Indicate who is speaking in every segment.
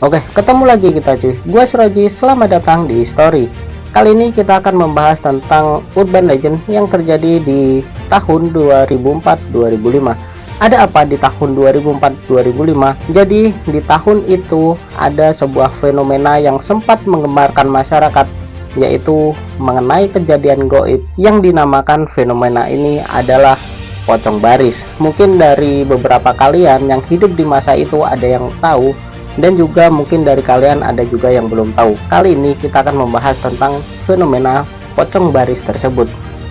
Speaker 1: Oke, ketemu lagi kita cuy. Gua Suroji, selamat datang di Story. Kali ini kita akan membahas tentang urban legend yang terjadi di tahun 2004-2005. Ada apa di tahun 2004-2005? Jadi di tahun itu ada sebuah fenomena yang sempat menggemparkan masyarakat, yaitu mengenai kejadian gaib yang dinamakan fenomena ini adalah pocong baris. Mungkin dari beberapa kalian yang hidup di masa itu ada yang tahu, dan juga mungkin dari kalian ada juga yang belum tahu. Kali ini kita akan membahas tentang fenomena pocong baris tersebut.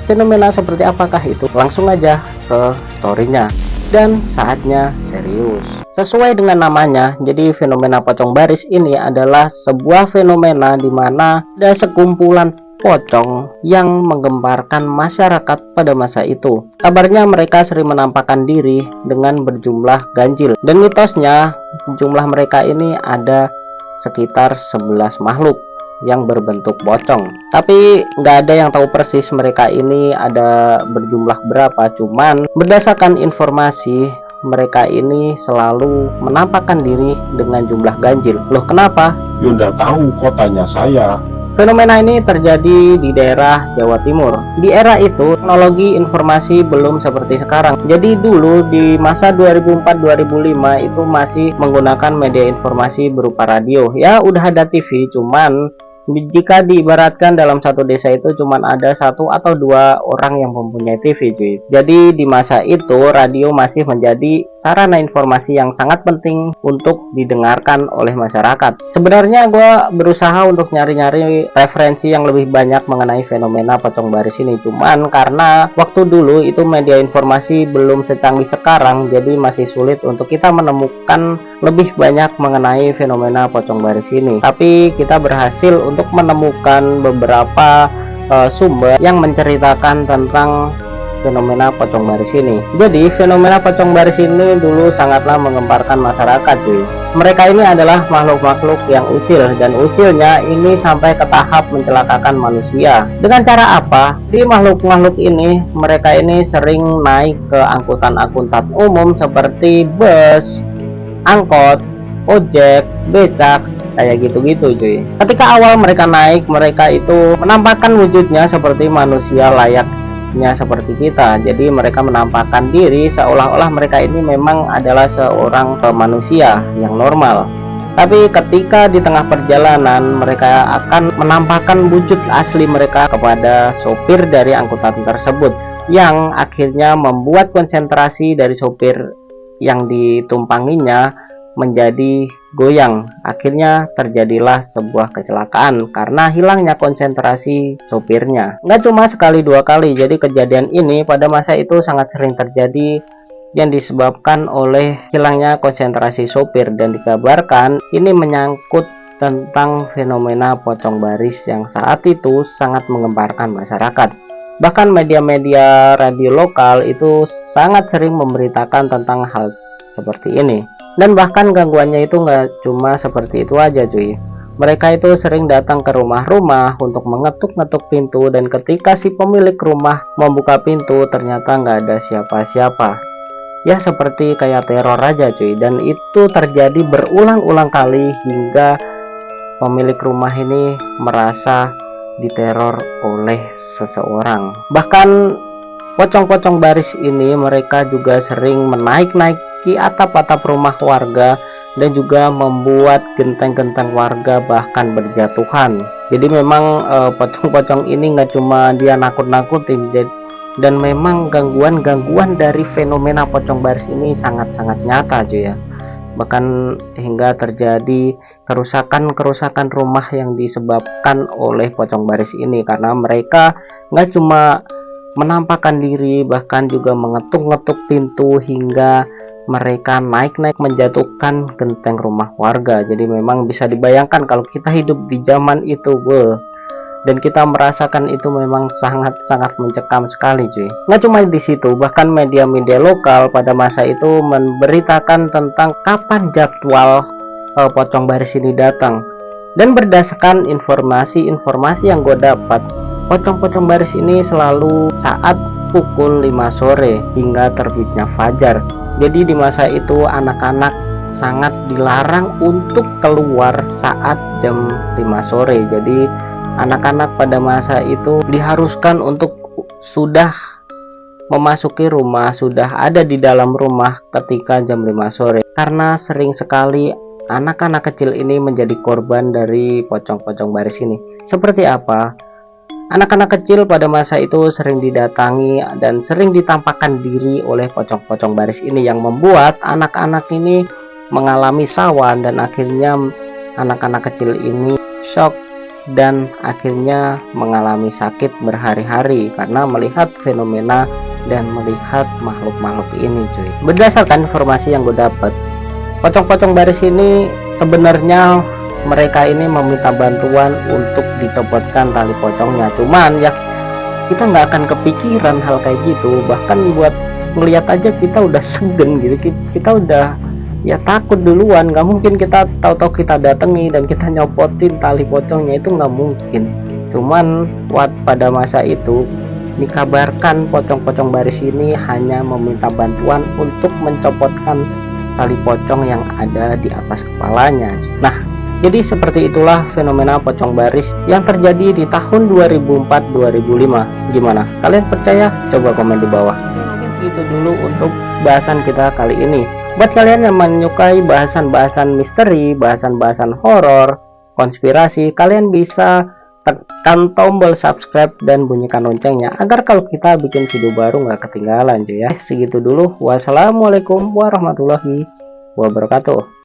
Speaker 1: Fenomena seperti apakah itu? Langsung aja ke storynya. Dan saatnya serius. Sesuai dengan namanya, jadi fenomena pocong baris ini adalah sebuah fenomena di mana ada sekumpulan pocong yang menggemparkan masyarakat pada masa itu. Kabarnya mereka sering menampakkan diri dengan berjumlah ganjil, dan mitosnya jumlah mereka ini ada sekitar 11 makhluk yang berbentuk pocong. Tapi nggak ada yang tahu persis mereka ini ada berjumlah berapa, cuman berdasarkan informasi mereka ini selalu menampakkan diri dengan jumlah ganjil. Loh, kenapa?
Speaker 2: Ya udah tahu, kotanya saya.
Speaker 1: Fenomena ini terjadi di daerah Jawa Timur. Di era itu, teknologi informasi belum seperti sekarang. Jadi dulu di masa 2004-2005 itu masih menggunakan media informasi berupa radio. Ya, udah ada TV, cuman jika diibaratkan dalam satu desa itu cuman ada satu atau dua orang yang mempunyai TV cuy. Jadi di masa itu radio masih menjadi sarana informasi yang sangat penting untuk didengarkan oleh masyarakat. Sebenarnya gue berusaha untuk nyari-nyari referensi yang lebih banyak mengenai fenomena pocong baris ini, cuman karena waktu dulu itu media informasi belum secanggih sekarang, jadi masih sulit untuk kita menemukan lebih banyak mengenai fenomena pocong baris ini. Tapi kita berhasil untuk menemukan beberapa sumber yang menceritakan tentang fenomena pocong baris ini. Jadi fenomena pocong baris ini dulu sangatlah menggemparkan masyarakat cuy. Mereka ini adalah makhluk-makhluk yang usil, dan usilnya ini sampai ke tahap mencelakakan manusia. Dengan cara apa? Di makhluk-makhluk ini, mereka ini sering naik ke angkutan-angkutan umum seperti bus, angkot, ojek, becak, kayak gitu-gitu cuy. Ketika awal mereka naik, mereka itu menampakkan wujudnya seperti manusia layaknya seperti kita. Jadi mereka menampakkan diri seolah-olah mereka ini memang adalah seorang manusia yang normal. Tapi ketika di tengah perjalanan, mereka akan menampakkan wujud asli mereka kepada sopir dari angkutan tersebut, yang akhirnya membuat konsentrasi dari sopir yang ditumpanginya menjadi goyang. Akhirnya terjadilah sebuah kecelakaan karena hilangnya konsentrasi sopirnya. Nggak cuma sekali dua kali, jadi kejadian ini pada masa itu sangat sering terjadi yang disebabkan oleh hilangnya konsentrasi sopir, dan dikabarkan ini menyangkut tentang fenomena pocong baris yang saat itu sangat menggemparkan masyarakat. Bahkan media-media radio lokal itu sangat sering memberitakan tentang hal seperti ini. Dan bahkan gangguannya itu nggak cuma seperti itu aja cuy. Mereka itu sering datang ke rumah-rumah untuk mengetuk-ngetuk pintu, dan ketika si pemilik rumah membuka pintu ternyata nggak ada siapa-siapa. Ya seperti kayak teror aja cuy. Dan itu terjadi berulang-ulang kali hingga pemilik rumah ini merasa diteror oleh seseorang. Bahkan pocong-pocong baris ini mereka juga sering menaiki atap-atap rumah warga dan juga membuat genteng-genteng warga bahkan berjatuhan. Jadi memang pocong-pocong ini nggak cuma dia nakut-nakutin, dan memang gangguan-gangguan dari fenomena pocong baris ini sangat-sangat nyata cuy ya. Bahkan hingga terjadi kerusakan-kerusakan rumah yang disebabkan oleh pocong baris ini, karena mereka nggak cuma menampakkan diri, bahkan juga mengetuk-ngetuk pintu hingga mereka naik-naik menjatuhkan genteng rumah warga. Jadi memang bisa dibayangkan kalau kita hidup di zaman itu, dan kita merasakan itu memang sangat-sangat mencekam sekali cuy. Nggak cuma di situ, bahkan media-media lokal pada masa itu memberitakan tentang kapan jadwal pocong baris ini datang. Dan berdasarkan informasi yang gue dapat, pocong-pocong baris ini selalu saat pukul 5 sore hingga terbitnya fajar. Jadi di masa itu anak-anak sangat dilarang untuk keluar saat jam 5 sore. Jadi anak-anak pada masa itu diharuskan untuk sudah memasuki rumah, sudah ada di dalam rumah ketika jam 5 sore, karena sering sekali anak-anak kecil ini menjadi korban dari pocong-pocong baris ini. Seperti apa? Anak-anak kecil pada masa itu sering didatangi dan sering ditampakkan diri oleh pocong-pocong baris ini, yang membuat anak-anak ini mengalami sawan, dan akhirnya anak-anak kecil ini shock dan akhirnya mengalami sakit berhari-hari karena melihat fenomena dan melihat makhluk-makhluk ini, cuy. Berdasarkan informasi yang gue dapat, pocong-pocong baris ini sebenarnya mereka ini meminta bantuan untuk dicopotkan tali pocongnya. Cuman ya kita nggak akan kepikiran hal kayak gitu, bahkan buat ngelihat aja kita udah segen gitu, kita udah ya takut duluan. Nggak mungkin kita tahu-tahu kita datangi dan kita nyopotin tali pocongnya, itu nggak mungkin. Cuman pada masa itu dikabarkan pocong-pocong baris ini hanya meminta bantuan untuk mencopotkan tali pocong yang ada di atas kepalanya. Nah, jadi seperti itulah fenomena pocong baris yang terjadi di tahun 2004-2005. Gimana? Kalian percaya? Coba komen di bawah. Mungkin segitu dulu untuk bahasan kita kali ini. Buat kalian yang menyukai bahasan-bahasan misteri, bahasan-bahasan horor, konspirasi, kalian bisa tekan tombol subscribe dan bunyikan loncengnya agar kalau kita bikin video baru nggak ketinggalan, cuy ya. Segitu dulu. Wassalamualaikum warahmatullahi wabarakatuh.